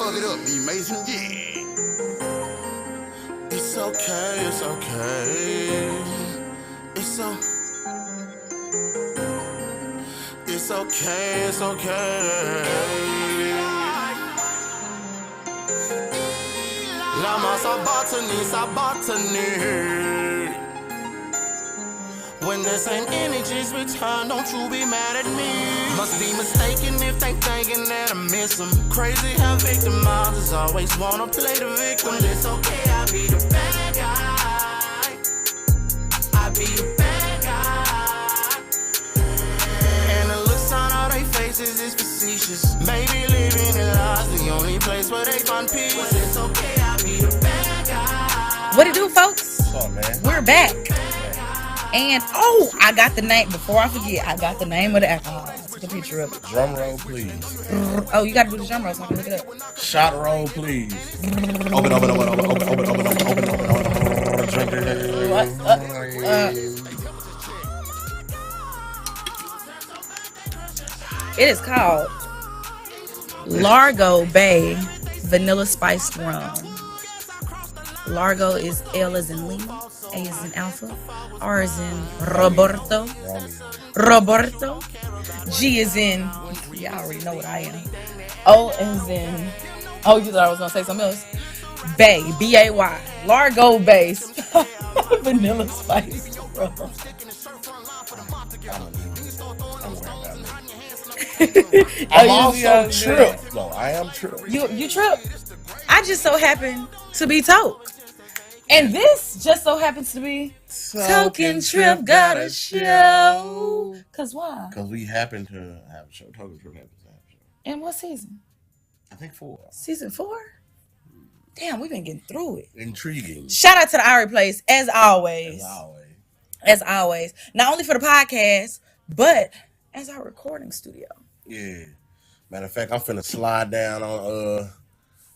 Fuck it up, D Mason, yeah. It's okay, it's okay. It's okay, it's okay. Lama Sabatani. When the same energies return, don't you be mad at me. Must be mistaken if they thinking that I miss them. Crazy how victimizers always wanna play the victim. Well, it's okay, I be the bad guy. I be the bad guy. And the looks on all they faces is facetious. Maybe living in lies the only place where they find peace. Well, it's okay, I be the bad guy. What it do, folks? What's up, man? We're back. And, I got the name. Before I forget, I got the name of the alcohol. I took a picture of it. Drum roll, please. Oh, you got to do the drum roll so I can look it up. Shot roll, please. Open. What? It is called Largo Bay Vanilla Spiced Rum. Largo is L as in Lima, A as in Alpha, R as in Roberto, G as in, y'all already know what I am, O as in, you thought I was going to say something else, Bay, B-A-Y, Largo Bay Vanilla Spiced Rum. I'm also tripped, though. I am tripped. You tripped? I just so happen to be tote. And this just so happens to be Token Trip Got a Show. Cause why? Because we happen to have a show. Token Trip happens to have a show. And what season? I think 4. Season 4? Damn, we've been getting through it. Intriguing. Shout out to the TheIriePlace, as always. As always. As always. Not only for the podcast, but as our recording studio. Yeah. Matter of fact, I'm finna slide down on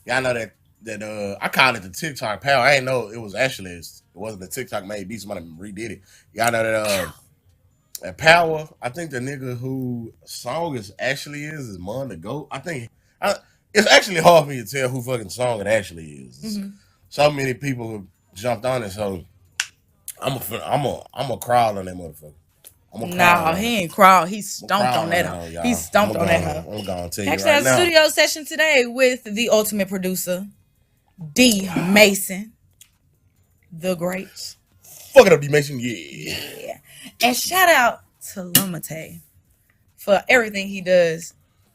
y'all know that I called it the TikTok pal. I didn't know it wasn't the TikTok made beat. Somebody redid it. Y'all know that Power. I think the nigga who song is Mon the Goat. It's actually hard for me to tell who fucking song it actually is. Mm-hmm. So many people jumped on it, so I'm a crawl on that motherfucker. No, he ain't crawled. He stomped on that hoe. He stomped on that hoe. I'm gonna tell you actually, right now. Studio session today with the ultimate producer, D Mason, the great. Fuck it up, D Mason. Yeah. And shout out to Lumate for everything he does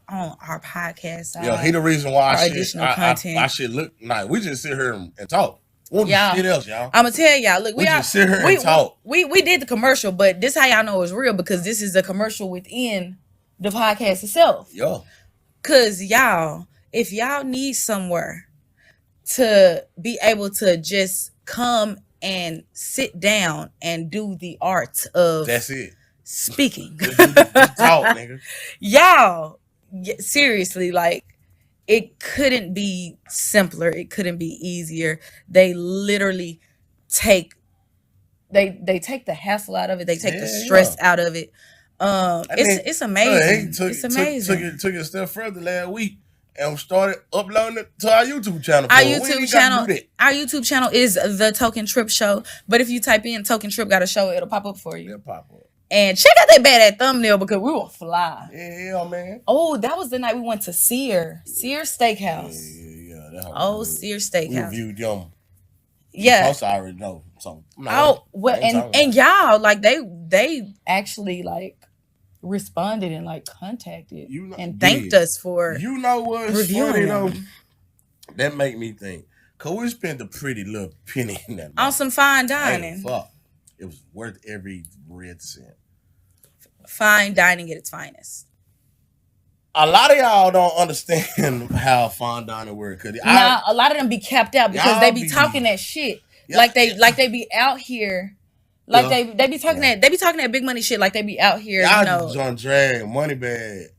on our podcast side. Yo, he the reason why I should look like we just sit here and talk. What shit else, y'all? I'm gonna tell y'all. Look, we just sit here and talk. We did the commercial, but this how y'all know it's real because this is a commercial within the podcast itself. Yeah. Cause y'all, if y'all need somewhere to be able to just come and sit down and do the art of that's it speaking, just talk, nigga. Y'all, seriously, like. It couldn't be simpler. It couldn't be easier. They literally take the hassle out of it. They take the stress out of it. It's amazing. It's amazing. Took it a step further last week and started uploading it to our YouTube channel. Our YouTube channel is The Token Trip Show. But if you type in Token Trip Got a Show, it'll pop up for you. It'll pop up. And check out that badass thumbnail because we will fly. Yeah, man. Oh, that was the night we went to Sear Steakhouse. Yeah. Sear Steakhouse. We reviewed them. Yeah. Also, I already know. So, and y'all, like they actually like responded and like contacted and thanked us for what's funny though? them. That make me think. Cause we spent a pretty little penny in that on some fine dining. Fuck. It was worth every red cent. Fine dining at its finest. A lot of y'all don't understand how fine dining works. A lot of them be capped out because they be talking that shit. Like they be out here. Like they be talking that big money shit like they be out here. Y'all just on drag Moneybag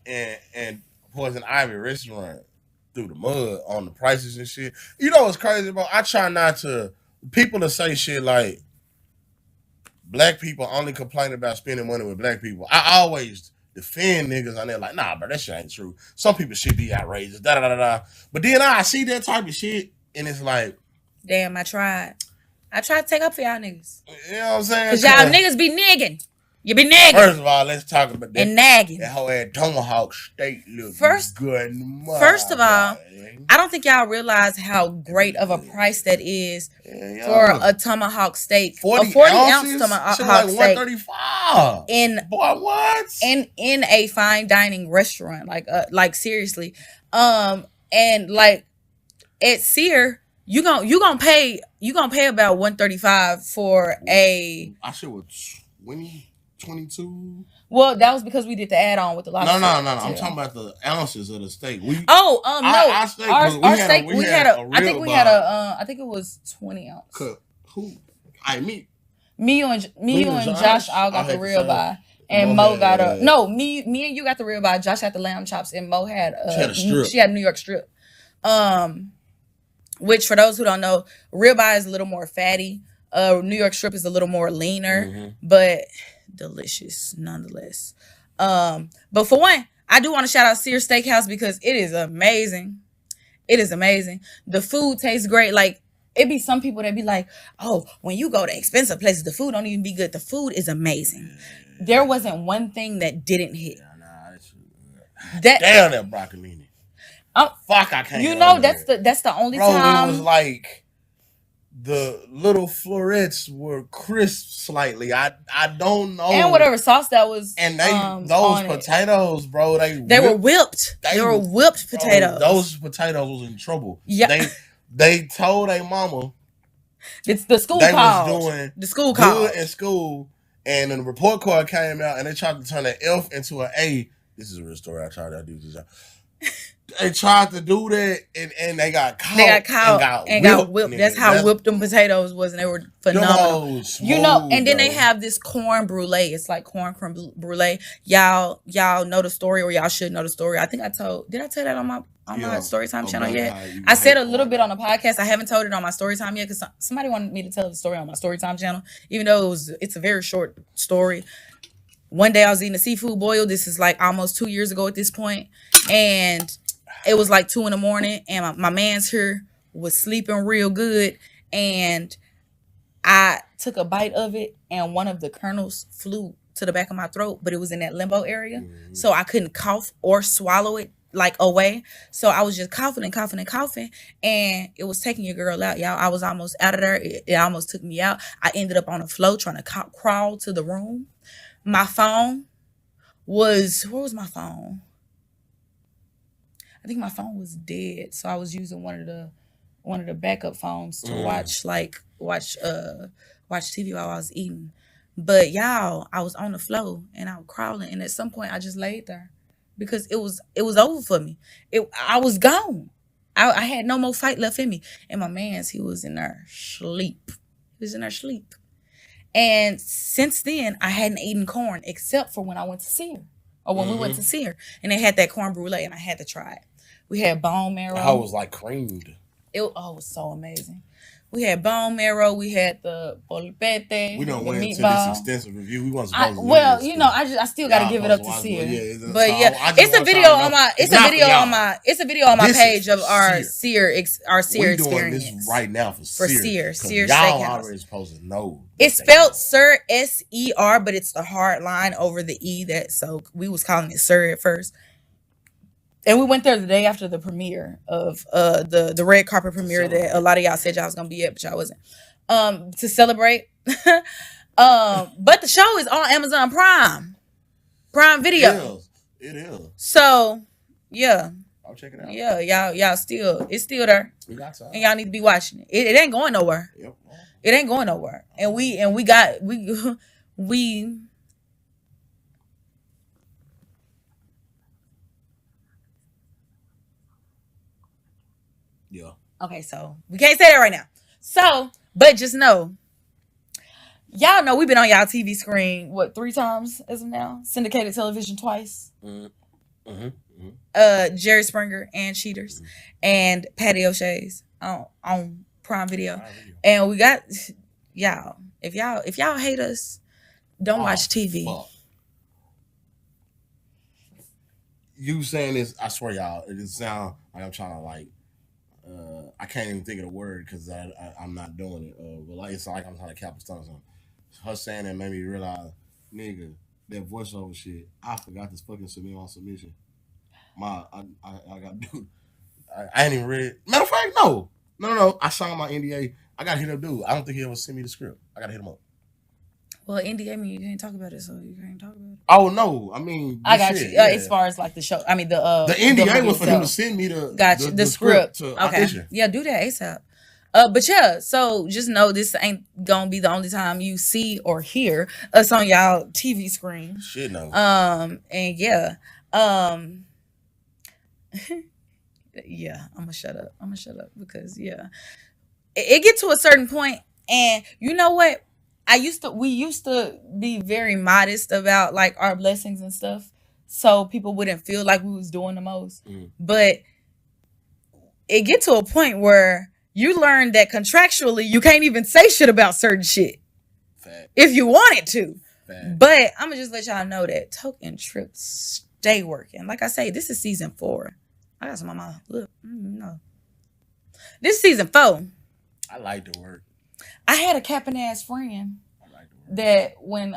and Poison Ivy restaurant through the mud on the prices and shit. You know what's crazy about? I try not to people to say shit like black people only complain about spending money with black people. I always defend niggas and they're like, nah, bro, that shit ain't true. Some people should be outrageous, da da da da. But then I see that type of shit, and it's like, damn, I tried to take up for y'all niggas. You know what I'm saying? Cause y'all niggas be nigging. You be nagging. First of all, let's talk about that. And nagging. That whole ass Tomahawk steak looks good. First of all, I don't think y'all realize how great of a price that is for a Tomahawk steak. 40 a 40 ounce ounces? Tomahawk like steak. $135. Boy, what? In a fine dining restaurant. Like seriously. And like at Sear, you gonna pay about $135 for a. I should was 22. Well, that was because we did the add-on with the lobster. No. I'm talking about the ounces of the steak. No. Our steak. I think it was 20 ounce. Who? Me and Josh all got the ribeye. And Mo got a me and you got the ribeye. Josh had the lamb chops, and Mo had she had a New York strip. Which for those who don't know, ribeye is a little more fatty. New York strip is a little more leaner, but delicious nonetheless. But for one, I do want to shout out Sears Steakhouse because it is amazing. It is amazing. The food tastes great. Like, it be some people that be like, oh, when you go to expensive places, the food don't even be good. The food is amazing. There wasn't one thing that didn't hit. Damn that broccolini. Fuck, I can't. You know, that's the only time. It was like the little florets were crisp slightly. I don't know. And whatever sauce that was. And those potatoes, bro, they were whipped. They were whipped potatoes. Those potatoes was in trouble. Yeah. They told their mama. It's the school they called. was doing the school called. good in school, and then the report card came out, and they tried to turn an F into an A. This is a real story. I tried to do this. They tried to do that, and they got caught. And got whipped. Nigga. That's how whipped them potatoes was, and they were phenomenal. You know, and then they have this corn brulee. It's like corn creme brulee. Y'all know the story, or y'all should know the story. I think did I tell that on my Storytime channel yet? I said a little bit on the podcast. I haven't told it on my Storytime yet because somebody wanted me to tell the story on my Storytime channel, even though it's a very short story. One day I was eating a seafood boil. This is like almost 2 years ago at this point, and it was like 2 a.m, and my man's here was sleeping real good, and I took a bite of it, and one of the kernels flew to the back of my throat, but it was in that limbo area, so I couldn't cough or swallow it like away. So I was just coughing, and it was taking your girl out, y'all. I was almost out of there. It almost took me out. I ended up on the floor trying to crawl to the room. My phone was, where was my phone? I think my phone was dead, so I was using one of the backup phones to watch TV while I was eating. But y'all, I was on the floor and I was crawling, and at some point I just laid there because it was over for me. I was gone. I had no more fight left in me. And my man's, he was in there sleep. And since then, I hadn't eaten corn except for when I went to Sear, or when we went to Sear, and they had that corn brulee, and I had to try it. We had bone marrow. I was like creamed. It was so amazing. We had bone marrow. We had the polpete. We don't went into meatball. this extensive review. We wasn't supposed to. Well, you know, I still got to give it up to Sear. But yeah, it's a video on my page of our Sear experience. We're doing this right now for Sear. Sear y'all Steakhouse. already supposed to know. It's spelled Sir, S-E-R, but it's the hard line over the E. So we was calling it Sir at first. And we went there the day after the premiere of the red carpet premiere that a lot of y'all said y'all was gonna be at, but y'all wasn't. To celebrate. But the show is on Amazon Prime Video. It is. So yeah. I'll check it out. Yeah, y'all still, it's still there. We got time. And y'all need to be watching it. It ain't going nowhere. Yep. It ain't going nowhere. And we Yeah. Okay, so we can't say that right now. So, but just know, y'all know we've been on y'all TV screen, 3 times as of now? Syndicated television twice. Jerry Springer and Cheaters and Patty O'Shea's on Prime Video. And we got y'all. If y'all hate us, don't watch TV. Fuck. you saying this, I swear, y'all, it just sound like I'm trying to like. I can't even think of the word because I'm not doing it. But like it's like I'm trying to cap a stunt or something. Her saying that made me realize, nigga, that voiceover shit. I forgot to fucking submit my submission. I got dude. I ain't even read it. Matter of fact, no. I signed my NDA. I gotta hit up dude. I don't think he ever sent me the script. I gotta hit him up. Well, NDA mean you can't talk about it, so you can't talk about it. Oh no, I mean I got shit, you. yeah. As far as like the show, I mean the NDA was for him to send me the script to audition. Yeah, do that ASAP. But yeah, so just know this ain't gonna be the only time you see or hear us on y'all TV screen. Shit no. And yeah, yeah, I'm gonna shut up because yeah, it get to a certain point, and you know what? We used to be very modest about like our blessings and stuff, so people wouldn't feel like we was doing the most. But it get to a point where you learn that contractually you can't even say shit about certain shit. Fact. If you wanted to. Fact. But I'm gonna just let y'all know that Token Trips stay working. Like I say, this is season 4. I got some on my look. No. This is season 4. I like to work. I had a capping ass friend that when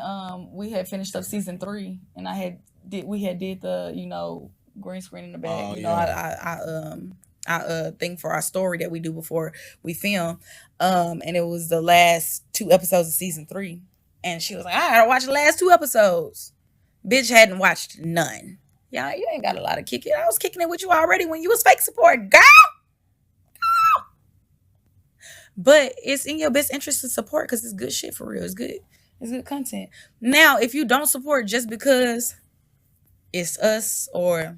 we had finished up season 3 and we had did the green screen in the back. I thing for our story that we do before we film. And it was the last 2 episodes of season 3. And she was like, I gotta watch the last 2 episodes. Bitch hadn't watched none. Y'all, you ain't got a lot of kicking. I was kicking it with you already when you was fake support, girl. But it's in your best interest to support because it's good shit for real. It's good content. Now, if you don't support just because it's us or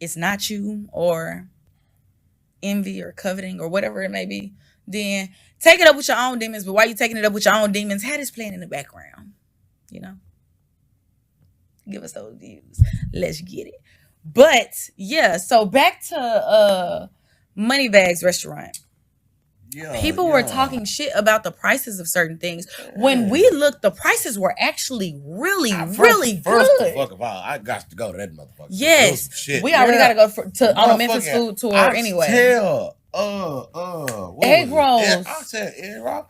it's not you or envy or coveting or whatever it may be, then take it up with your own demons. But while you taking it up with your own demons, have this playing in the background. Give us those views. Let's get it. But yeah, so back to Moneybags restaurant. People were talking shit about the prices of certain things. When we looked, the prices were actually really good. First fuck of all, I got to go to that motherfucker. Yes, shit. We already got to go on a Memphis food tour anyway. Egg rolls. I said egg roll.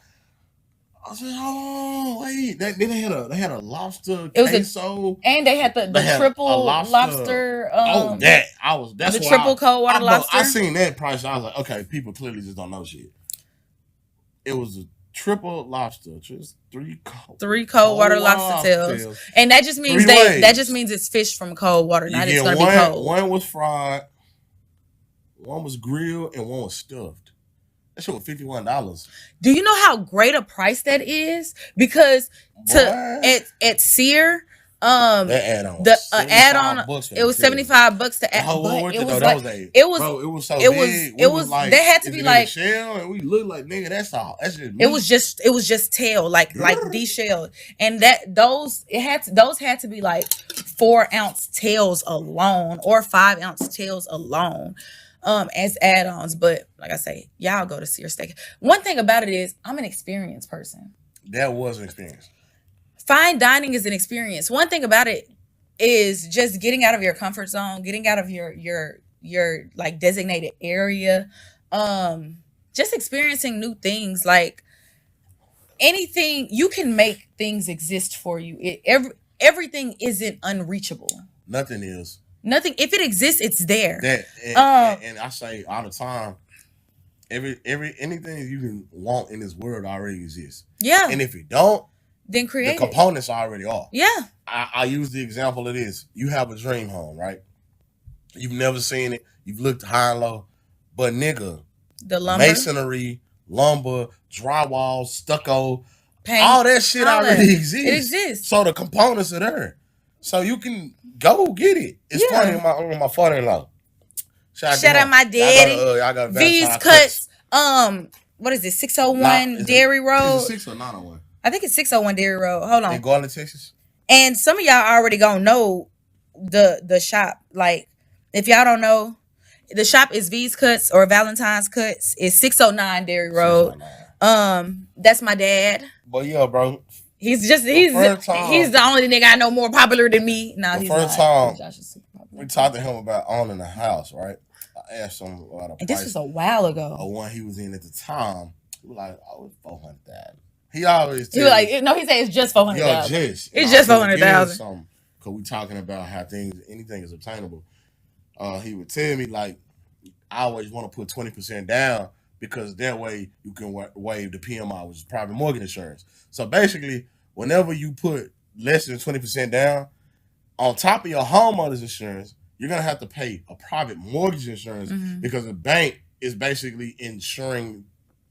I said, oh wait, then they had a lobster queso, and they had the triple lobster. That's the triple cold water lobster. I seen that price. I was like, okay, people clearly just don't know shit. It was a triple lobster, just 3 cold water lobster tails, and that just means it's fish from cold water. Not it's gonna be cold. One was fried, one was grilled, and one was stuffed. That shit was $51. Do you know how great a price that is? Because at Sear, the add-on it was $75 to add. It was they had to be like shell, and we look like nigga. That's all. That's just meat. It was just tail, like deshelled, and those had to be like 4-ounce tails alone or 5-ounce tails alone. As add-ons, but like I say, y'all go to Sear Steak. One thing about it is I'm an experienced person. That was an experience. Fine dining is an experience. One thing about it is just getting out of your comfort zone, getting out of your like designated area, just experiencing new things. Like anything, you can make things exist for you. Everything isn't unreachable. Nothing is. Nothing. If it exists, it's there. And I say all the time, anything you can want in this world already exists. Yeah. And if you don't, then create the components already are. Yeah. I use the example of this. You have a dream home, right? You've never seen it. You've looked high and low, but nigga, the lumber, masonry, lumber, drywall, stucco, paint, all that shit already exists. It exists. So the components are there. So you can go get it. It's funny on my father-in-law. Shout out my daddy. V's Cuts. What is it? 601 Dairy Road. Is it 6 or 901? I think it's 601 Dairy Road. Hold on. In Garland, Texas. And some of y'all already gonna know the shop. Like, if y'all don't know, the shop is V's Cuts or Valentine's Cuts. It's 609 Dairy Road. That's my dad. But yeah, bro. He's the only nigga I know more popular than me. No, he's not. Time, Josh is super popular. we talked to him about owning a house, right? I asked him about a And price this was a while ago. of one he was in at the time. He was like, "Oh, it's 400,000." He always He was tell me, like, no, he said it's just "Yo, 400,000. Jess, It's just 400,000. Something." Because we talking about how anything is obtainable. He would tell me like, I always want to put 20% down because that way you can waive the PMI, which is private mortgage insurance. So basically, whenever you put less than 20% down, on top of your homeowner's insurance, you're gonna have to pay a private mortgage insurance because the bank is basically insuring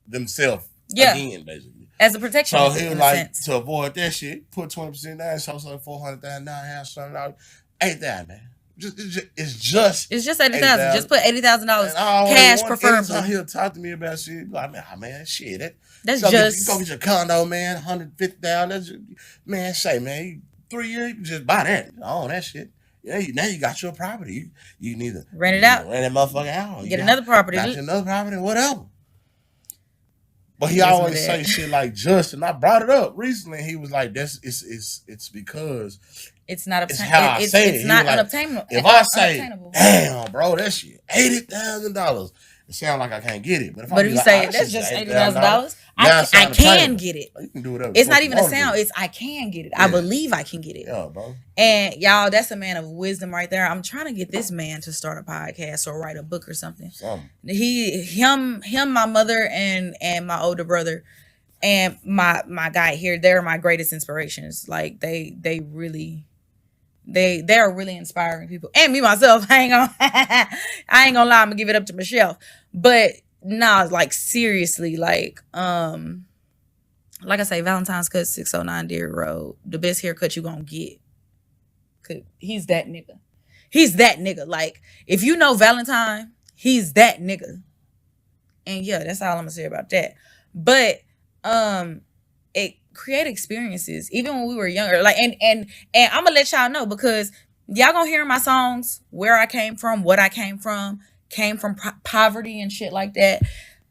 themselves again, basically. As a protection. So he was like, to avoid that shit, put 20% down, so it's like 400,000 down, have something out. $8,000, man. It's just $80,000. Just put $80,000 cash, preferably. Anytime he'll talk to me about shit, like, man, shit, that's go just go get your condo, man, 150,000. That's man, say, man, 3 years, you can just buy that, own that shit. Yeah, now you got your property. You need to rent it out, rent that motherfucker out, get another property, got another property, whatever. But he always say shit like just, and I brought it up recently. He was like, "It's because it's not obtainable. It's how I say it's not like, unobtainable. If I say, damn, bro, that shit $80,000, it sounds like I can't get it. But if you say that's just $80,000, I can get it. You can do whatever. It's not even a sound. It's I can get it. I believe I can get it. Yeah, bro. And y'all, that's a man of wisdom right there. I'm trying to get this man to start a podcast or write a book or something. Him, my mother, and my older brother, and my guy here. They're my greatest inspirations. Like they really. They're really inspiring people, and me myself. I ain't gonna lie. I'm gonna give it up to Michelle, but nah, like seriously, like I say, Valentine's cut 609 Deer Road, the best haircut you gonna get. Cause he's that nigga. He's that nigga. Like if you know Valentine, he's that nigga. And yeah, that's all I'm gonna say about that. But it create experiences even when we were younger, like and I'm gonna let y'all know, because y'all gonna hear my songs where I came from, what I came from poverty and shit like that.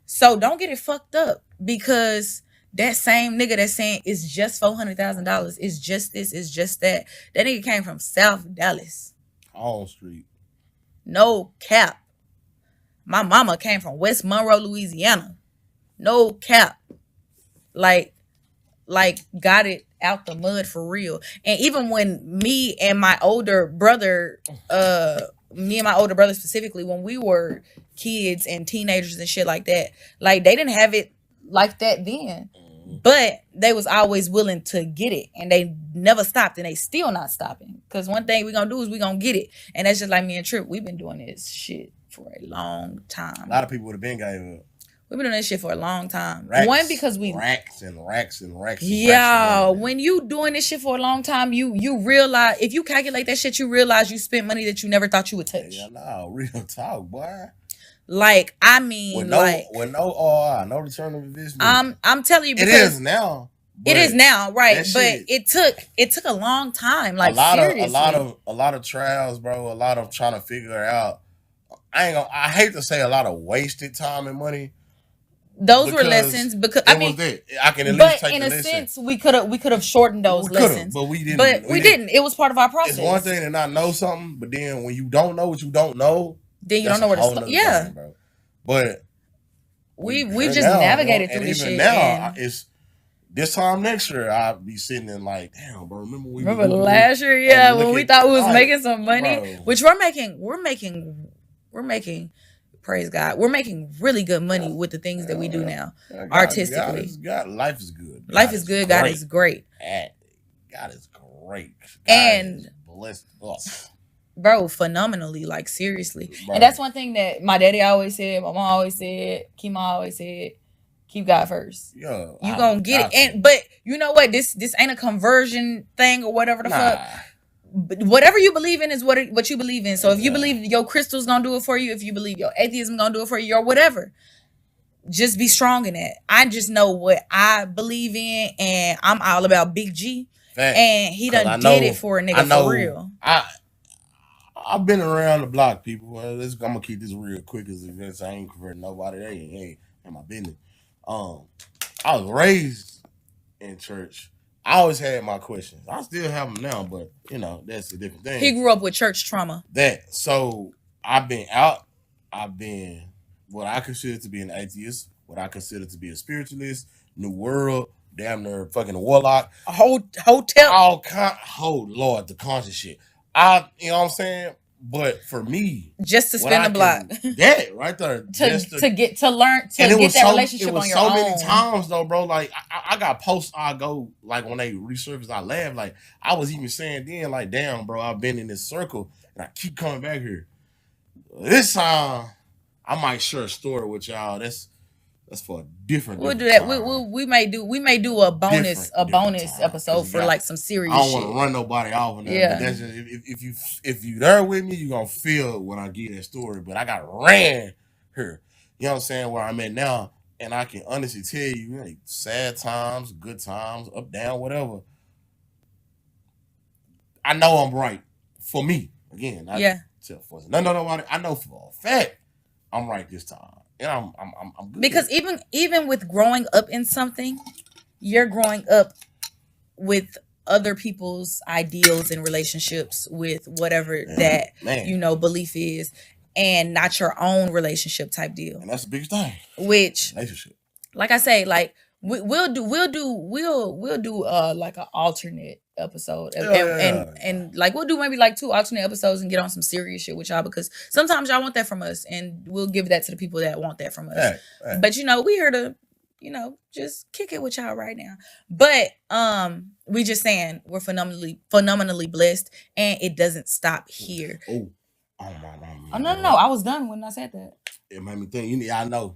So don't get it fucked up, because that same nigga that's saying it's just $400,000, it's just this, it's just that nigga came from South Dallas, Hall Street. No cap. My mama came from West Monroe, Louisiana. No cap. Like got it out the mud for real. And even when me and my older brother specifically, when we were kids and teenagers and shit like that, like they didn't have it like that then, but they was always willing to get it, and they never stopped, and they still not stopping, because one thing we gonna do is we gonna get it. And that's just like me and Trip. We've been doing this shit for a long time. A lot of people would have been gave up. We've been doing this shit for a long time. Racks, because we racks and racks and racks. Yeah, when you doing this shit for a long time, you realize, if you calculate that shit, you realize you spent money that you never thought you would touch. Yeah, no, real talk, boy. Like, I mean, with no ROI, no return of investment. I'm telling you, because it is now. It is now, right? But it took a long time. Like seriously, a lot of trials, bro. A lot of trying to figure out. I hate to say a lot of wasted time and money. Those were lessons, because I mean, I can at least take in the a lesson. sense, we could have shortened those lessons, but we didn't. But we didn't. It was part of our process. It's one thing to not know something, but then when you don't know what you don't know, then you don't know where to start. Yeah, thing, bro. But we just navigated through this shit. Now it's this time next year, I'll be sitting in like, damn, bro. Remember last year? Yeah, when we thought we was making some money, bro. Which we're making. Praise God, we're making really good money with the things that we do now, artistically. Life is good. Life is good. God is great. God is great. And blessed us, bro, phenomenally. Like seriously, bro. And that's one thing that my daddy always said, my mom always said, Kima always said: keep God first. Yeah, you gonna get it. But you know what? This ain't a conversion thing or whatever the fuck. But whatever you believe in is what you believe in. So if you believe your crystal's gonna do it for you, if you believe your atheism gonna do it for you, or whatever, just be strong in that. I just know what I believe in, and I'm all about Big G. And he done did it for a nigga for real. I've been around the block, people. I'm gonna keep this real quick, because I ain't converting nobody. Hey, ain't my business. I was raised in church, I always had my questions. I still have them now, but that's a different He thing. grew up with church trauma. So I've been out. I've been what I consider to be an atheist, what I consider to be a spiritualist, New World, damn near fucking warlock, A whole hotel all kind. Oh Lord, the conscious shit. You know what I'm saying. But for me, just to what spin I the block. can that right there, just to get to learn to and it get was that so relationship it was on your so own. many times though, bro. Like I got posts I go like when they resurface, I laugh. Like I was even saying then, like, damn, bro, I've been in this circle and I keep coming back here. This time I might share a story with y'all. That's for a different We'll do different that. time. We may do a bonus Different time. episode for like some I serious don't shit. want to run nobody off in there, but Yeah. that's just if you there with me, you gonna feel when I get that story. But I got ran here. You know what I'm saying? Where I'm at now, and I can honestly tell you, like, sad times, good times, up, down, whatever. I know I'm right for me. Again, I Yeah. tell folks, no, nobody. I know for a fact I'm right this time, and I'm good. Because even with growing up in something, you're growing up with other people's ideals and relationships with whatever that belief is, and not your own relationship type deal. And that's the biggest thing. Which, relationship. like I say, like we'll do like an alternate episode, and like we'll do maybe like 2 alternate episodes and get on some serious shit with y'all, because sometimes y'all want that from us, and we'll give that to the people that want that from us. Right. But we here to just kick it with y'all right now. But we just saying we're phenomenally blessed, and it doesn't stop here. Oh no, I was done when I said that. It made me think. I know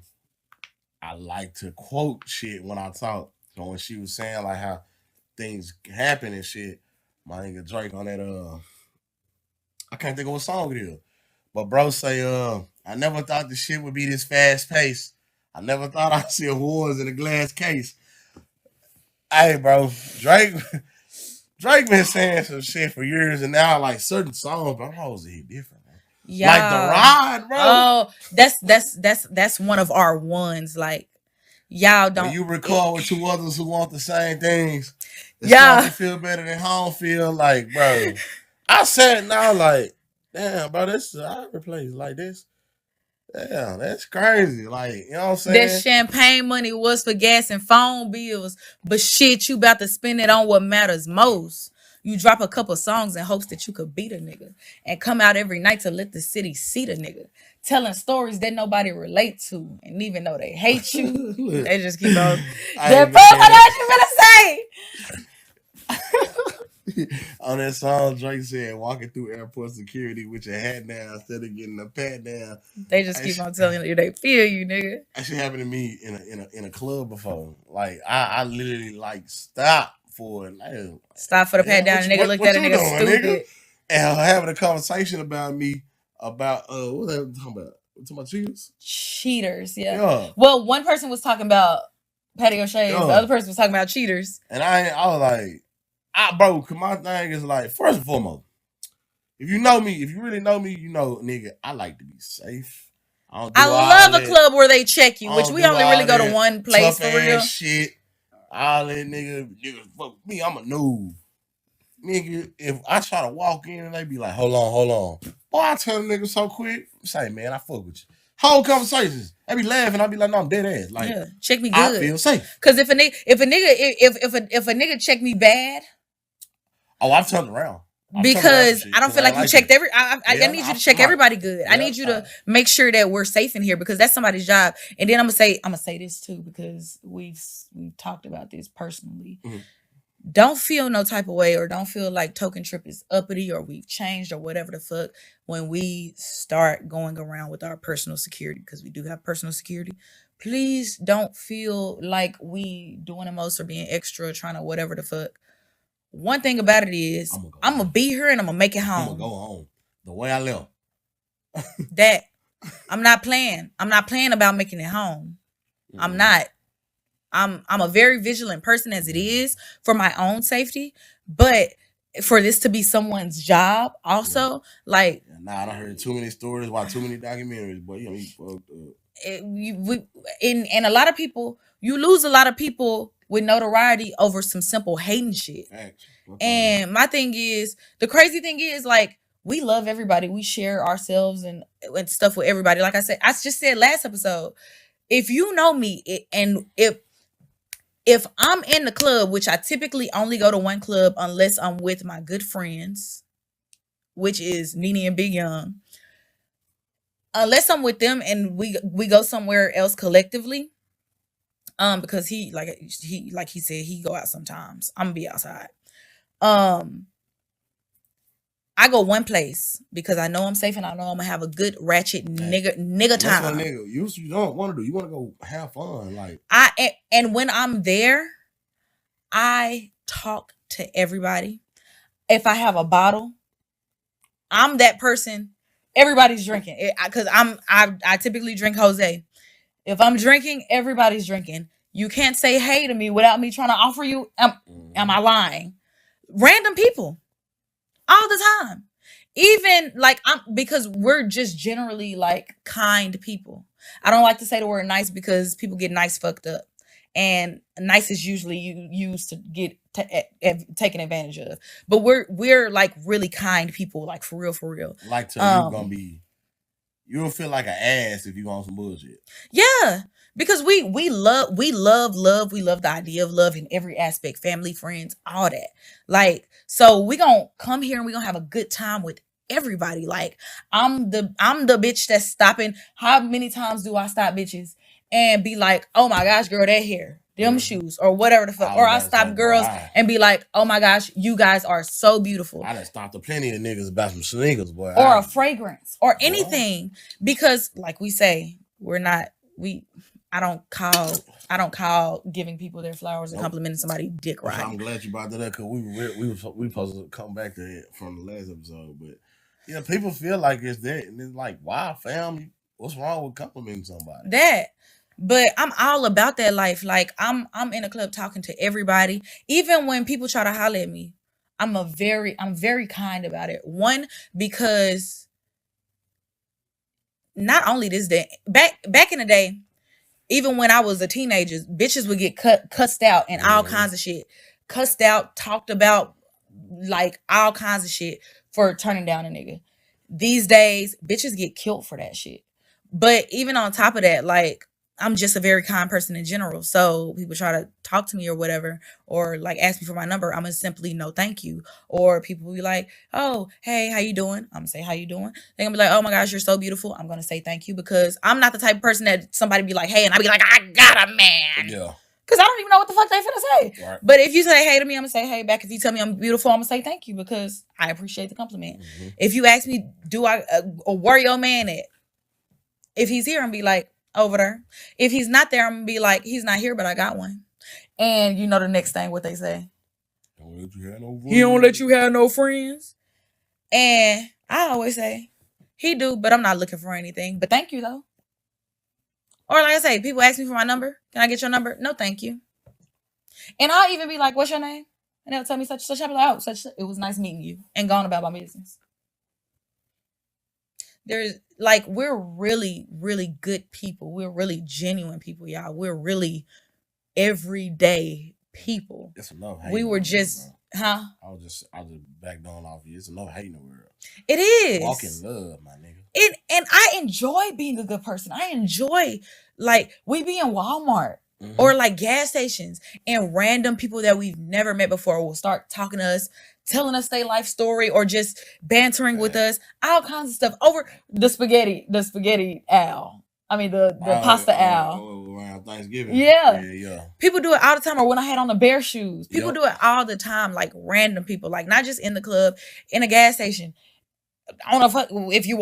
I like to quote shit when I talk. So when she was saying like how things happen and shit, my nigga Drake on that I can't think of what song it is, but bro say I never thought the shit would be this fast paced. I never thought I'd see awards in a glass case. Hey, bro, Drake been saying some shit for years, and now like certain songs, bro, hoes hit different. Yeah. Like The Ride, bro. Oh, that's one of our ones. Like, y'all don't. When you record with 2 others who want the same things, yeah, feel better than home feel. Like, bro, I said now, like, damn, bro, this is TheIriePlace like this. Damn, that's crazy. Like, you know what I'm saying? That champagne money was for gas and phone bills, but shit, you about to spend it on what matters most. You drop a couple songs in hopes that you could beat a nigga, and come out every night to let the city see the nigga, telling stories that nobody relate to, and even though they hate you, they just keep on. What you gonna say? On that song, Drake said, "Walking through airport security with your hat down instead of getting a pat down." They just keep on telling you they feel you, nigga. That shit happened to me in a club before. Like I literally like stopped for it. Like, stop for the pat down. And nigga looked at a nigga stupid. Nigga? And having a conversation about me about what they talking about? We're talking about cheaters. Cheaters, yeah. Well, one person was talking about patio shades. The other person was talking about cheaters. And I was like, bro, cause my thing is like, first and foremost, if you really know me, nigga, I like to be safe. I love a club where they check you, which we only really go to one place for real. Shit, all that nigga, fuck me, I'm a noob. Nigga, if I try to walk in and they be like, hold on. Boy, I tell the nigga so quick, say, man, I fuck with you. Whole conversations. I be laughing. I be like, no, I'm dead ass. Like, yeah, check me good. I feel safe. Cause if a nigga check me bad, I've turned around. Because I don't feel like you checked every. I need you to check everybody good. Yeah, I need you to make sure that we're safe in here, because that's somebody's job. And then I'm gonna say this too, because we've talked about this personally. Mm-hmm. Don't feel no type of way, or don't feel like Token Trip is uppity or we've changed or whatever the fuck when we start going around with our personal security, because we do have personal security. Please don't feel like we doing the most or being extra, trying to whatever the fuck. One thing about it is, I'm gonna be here and I'm gonna make it home. I'm gonna go home the way I left. That I'm not playing. I'm not playing about making it home. Mm-hmm. I'm not. I'm a very vigilant person as it is for my own safety, but for this to be someone's job also, like. Nah, I done heard too many stories, watched too many documentaries, but you fucked up. And a lot of people, You lose a lot of people with notoriety over some simple hating shit. Facts. And my thing is, the crazy thing is, like, we love everybody. We share ourselves and stuff with everybody. Like I said, I just said last episode, if you know me, and if I'm in the club, which I typically only go to one club unless I'm with my good friends, which is Nene and Big Young. Unless I'm with them and we go somewhere else collectively, because he said he go out sometimes. I'm gonna be outside. Um, I go one place because I know I'm safe and I know I'm gonna have a good ratchet nigga That's what time. nigga you don't want to do. You want to go have fun, like And when I'm there, I talk to everybody. If I have a bottle, I'm that person. Everybody's drinking because I typically drink Jose. If I'm drinking, everybody's drinking. You can't say hey to me without me trying to offer you. Am I lying? Random people all the time. Even like because we're just generally like kind people. I don't like to say the word nice because people get nice fucked up. And nice is usually used to get taken advantage of. But we're like really kind people, like for real, for real. like to you gonna be. You don't feel like an ass if you on some bullshit. Yeah, because we love the idea of love in every aspect, family, friends, all that. Like, so we gonna come here and we gonna have a good time with everybody. Like, I'm the bitch that's stopping. How many times do I stop bitches and be like, oh my gosh, girl, that hair, them shoes, or whatever the fuck, or I stop girls and be like, oh my gosh, you guys are so beautiful. I done stopped plenty of niggas about some sneakers, boy. Or a fragrance or anything, because like we say, I don't call giving people their flowers and complimenting somebody dick right. I'm glad you brought that up because we supposed to come back to it from the last episode, but yeah, people feel like it's that, and it's like, wow, fam, what's wrong with complimenting somebody? That, but I'm all about that life. Like I'm in a club talking to everybody, even when people try to holler at me. I'm very kind about it. One, because not only this day, back in the day, even when I was a teenager, bitches would get cussed out and all kinds of shit. Cussed out, talked about, like all kinds of shit for turning down a nigga. These days, bitches get killed for that shit. But even on top of that, like, I'm just a very kind person in general. So people try to talk to me or whatever, or like ask me for my number, I'm gonna simply no thank you. Or people will be like, oh, hey, how you doing? I'm gonna say, how you doing? They're gonna be like, oh my gosh, you're so beautiful. I'm gonna say thank you, because I'm not the type of person that somebody be like, hey, and I be like, I got a man. Yeah. Because I don't even know what the fuck they finna say. Right. But if you say hey to me, I'm gonna say hey back. If you tell me I'm beautiful, I'm gonna say thank you, because I appreciate the compliment. If you ask me, do I or where your man at? If he's here, I'm gonna be like, over there. If he's not there, I'm gonna be like, he's not here, but I got one. And you know the next thing what they say. Don't let you have no He don't let you have no friends. And I always say, he do, but I'm not looking for anything. But thank you though. Or like I say, people ask me for my number. Can I get your number? No, thank you. And I'll even be like, what's your name? And they'll tell me such. I'll be like, oh, it was nice meeting you. And gone about my business. There's like, we're really, really good people. We're really genuine people, y'all. We're really everyday people. It's enough. We were just, huh? I was just back down off you. It's enough hate in the world. It is. Walk in love, my nigga. And I enjoy being a good person. I enjoy, like, we be in Walmart or like gas stations, and random people that we've never met before will start talking to us, telling us their life story, or just bantering with us, all kinds of stuff over the spaghetti owl. I mean the pasta owl. Around Thanksgiving. Yeah. People do it all the time. Or when I had on the bear shoes, people do it all the time. Like random people, like not just in the club, in a gas station. I don't know if we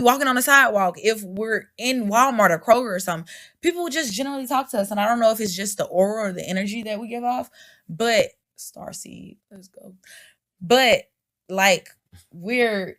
walking on the sidewalk, if we're in Walmart or Kroger or something, people will just generally talk to us. And I don't know if it's just the aura or the energy that we give off, but Starseed, let's go. But like, we're,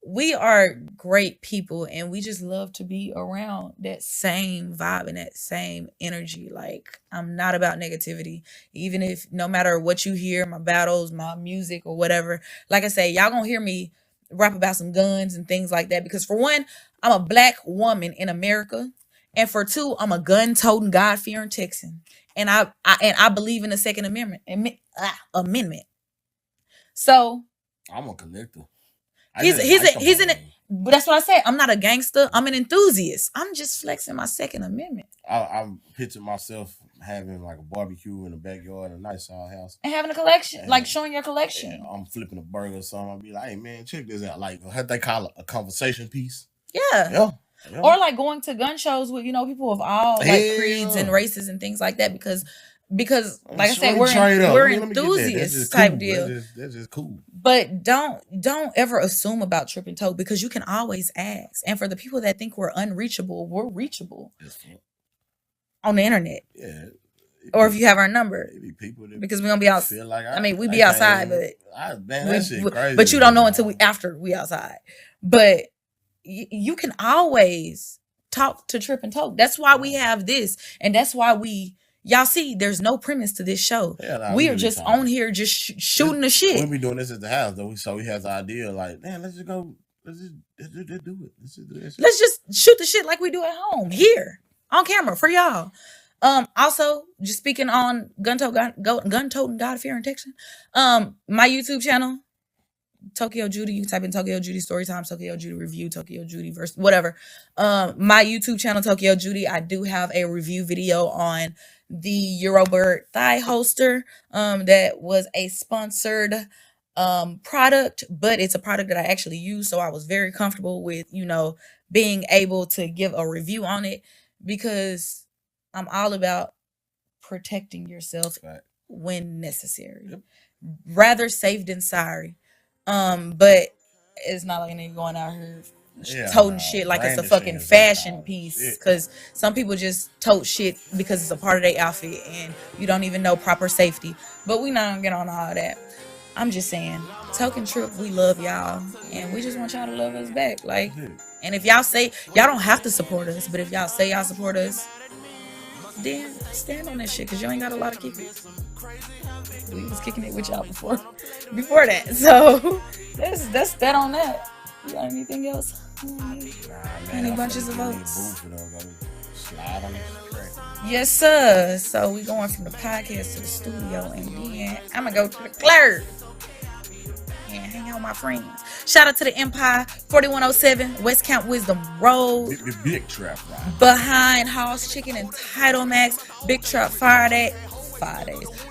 we are great people, and we just love to be around that same vibe and that same energy. Like, I'm not about negativity, even if no matter what you hear, my battles, my music or whatever, like I say, y'all gonna hear me rap about some guns and things like that, because for one, I'm a Black woman in America, And for 2, I'm a gun-toting, God-fearing Texan. And I believe in the Second Amendment. So I'm a collector. but that's what I say. I'm not a gangster. I'm an enthusiast. I'm just flexing my Second Amendment. I'm picturing myself having like a barbecue in the backyard, a nice house, and having a collection, like showing your collection. I'm flipping a burger or something. I'll be like, hey man, check this out. Like, how they call it, a conversation piece? Yeah. Or like going to gun shows with, people of all like creeds and races and things like that, because like I said, we're enthusiasts type deal. That's just cool. But don't ever assume about Trip and Tote, because you can always ask. And for the people that think we're unreachable, we're reachable on the internet. Yeah. Or if you have our number, because we're gonna be out. We be outside, that shit crazy. But you don't know until after we outside. But you can always talk to Trip and Tote. That's why we have this, and that's why y'all see, there's no premise to this show. We are just on here, just shooting the shit. We be doing this at the house, though. So we have the idea, like, man, let's just do it. Let's just shoot the shit like we do at home, here on camera for y'all. Also, just speaking on gun-toting, God-fearing Texan. My YouTube channel, Tokyo Judy. You type in Tokyo Judy Storytime, Tokyo Judy Review, Tokyo Judy verse, whatever. My YouTube channel, Tokyo Judy, I do have a review video on the Eurobird thigh holster. That was a sponsored product, but it's a product that I actually use, so I was very comfortable with, being able to give a review on it, because I'm all about protecting yourself when necessary. Yep. Rather safe than sorry. But it's not like a nigga going out here toting shit like it's a fucking fashion piece, because some people just tote shit because it's a part of their outfit and you don't even know proper safety. But we not gonna get on all that. I'm just saying, Token Trip, we love y'all, and we just want y'all to love us back. Like, and if y'all say y'all don't have to support us, but if y'all say y'all support us, then stand on that shit, because you ain't got a lot of kickers. We was kicking it with y'all before that. So that's that on that. You got anything else? Any bunches of votes? Yes, sir. So we going from the podcast to the studio, and then I'm gonna go to the clerk and hang out with my friends. Shout out to the Empire, 4107 West Camp Wisdom Road. Big Trap Ride. Behind House Chicken and Title Max. Big Trap Fridays.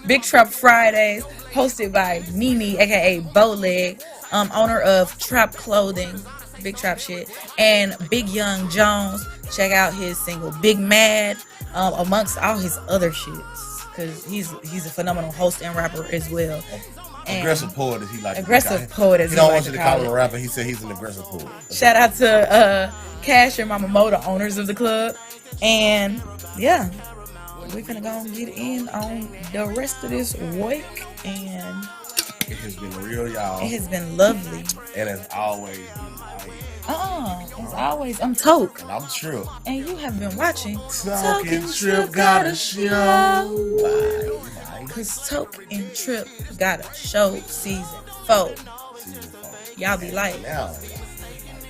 Big Trap Fridays, hosted by Nene, aka Bowleg, owner of Trap Clothing, Big Trap shit, and Big Young Jones. Check out his single Big Mad, amongst all his other shits, because he's a phenomenal host and rapper as well. Aggressive poet, as he like. Aggressive poet, as he don't want you to call him a rapper. He said he's an aggressive poet. Shout out to Cash and Mama Mo, the owners of the club, and yeah. We're gonna go and get in on the rest of this week, and it has been real, y'all. It has been lovely. And as always, as always, I'm Toke. And I'm Trip. And you have been watching Toke and Trip Got a Show. Because Toke and Trip Got a Show season 4. Y'all be like,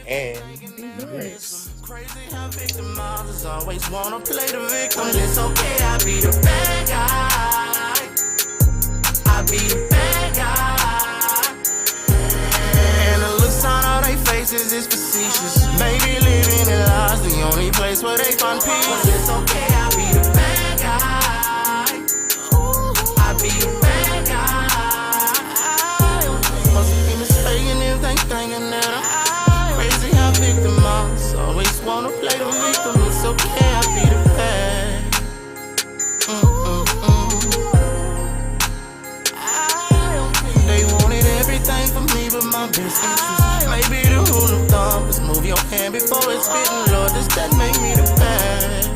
and be good. Crazy how victimizers always wanna play the victim. It's okay, I be the bad guy. I be the bad guy. And the looks on all their faces is facetious. Maybe living in lies the only place where they find peace. It's okay, I be the bad guy. I be the bad guy. Must be mistaken if they thinking that I'm crazy how victimizers always wanna play the victim. It's okay, I be the bad. They wanted everything from me but my best interest. Maybe the rule of thumb is move your hand before it's spitting. Lord, does that make me the bad?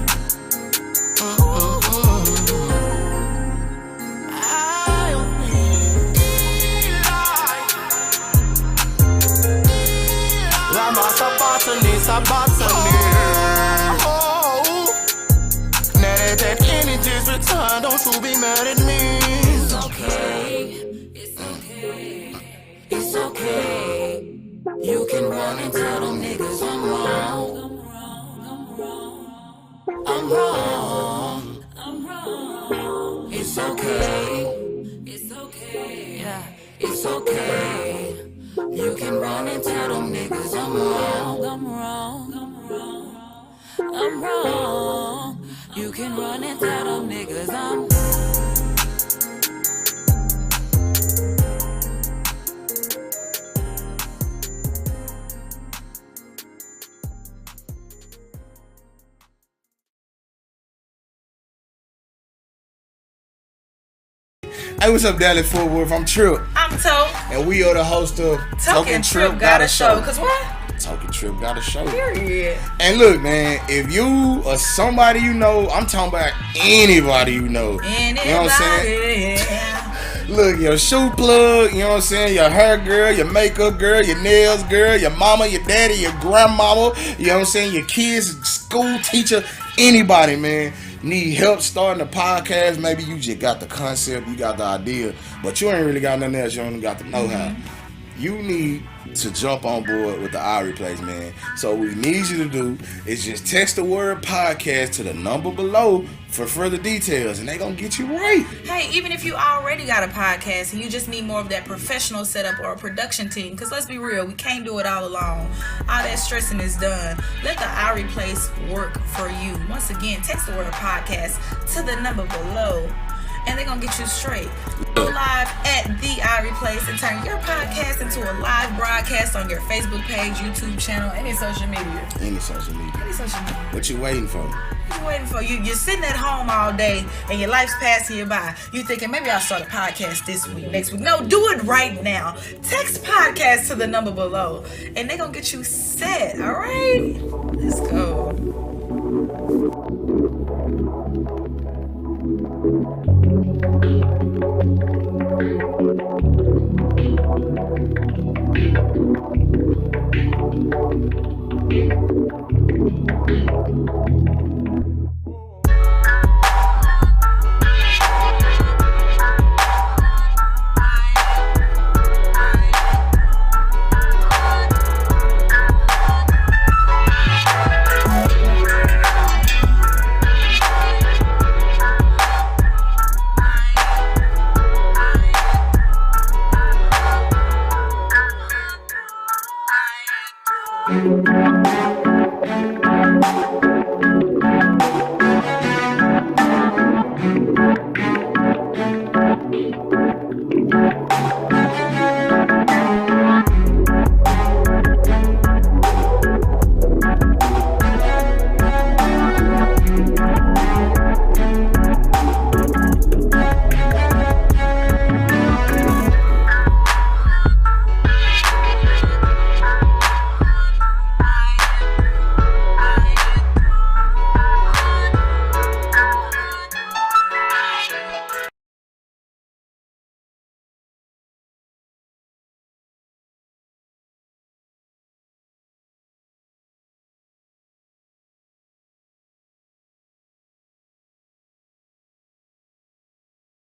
Now that energy's returned, don't you be mad at me. It's okay, it's okay, it's okay. You can run and tell them niggas I'm wrong. I'm wrong. It's okay. It's okay. Yeah, it's okay. You can run and tell them niggas I'm wrong. I'm wrong. You can run and tell them niggas I'm Hey, what's up, Dallas Fort Worth? I'm Trip, I'm Toe. and we are the host of Talking Trip got a show. Cause what? Talking Trip got a show. Period. And look, man, if you or somebody you know, I'm talking about anybody you know. Anybody. You know what I'm saying? Look, your shoe plug, you know what I'm saying? Your hair girl, your makeup girl, your nails girl, your mama, your daddy, your grandmama, you know what I'm saying? Your kids, school teacher, anybody, man. Need help starting a podcast? Maybe you just got the concept, you got the idea, but you ain't really got nothing else. You ain't got the know-how. You need to jump on board with the TheIriePlace, man. So what we need you to do is just text the word podcast to the number below for further details, and they gonna get you right. Hey, even if you already got a podcast and you just need more of that professional setup or a production team, because let's be real, we can't do it all alone. All that stressing is done. Let the TheIriePlace work for you. Once again, text the word podcast to the number below, and they're gonna get you straight. Go live at TheIriePlace and turn your podcast into a live broadcast on your Facebook page, YouTube channel, any social media. Any social media. What you waiting for? What you waiting for? You're sitting at home all day and your life's passing you by. You thinking maybe I'll start a podcast this week, next week. No, do it right now. Text podcast to the number below, and they're gonna get you set. All right, let's go.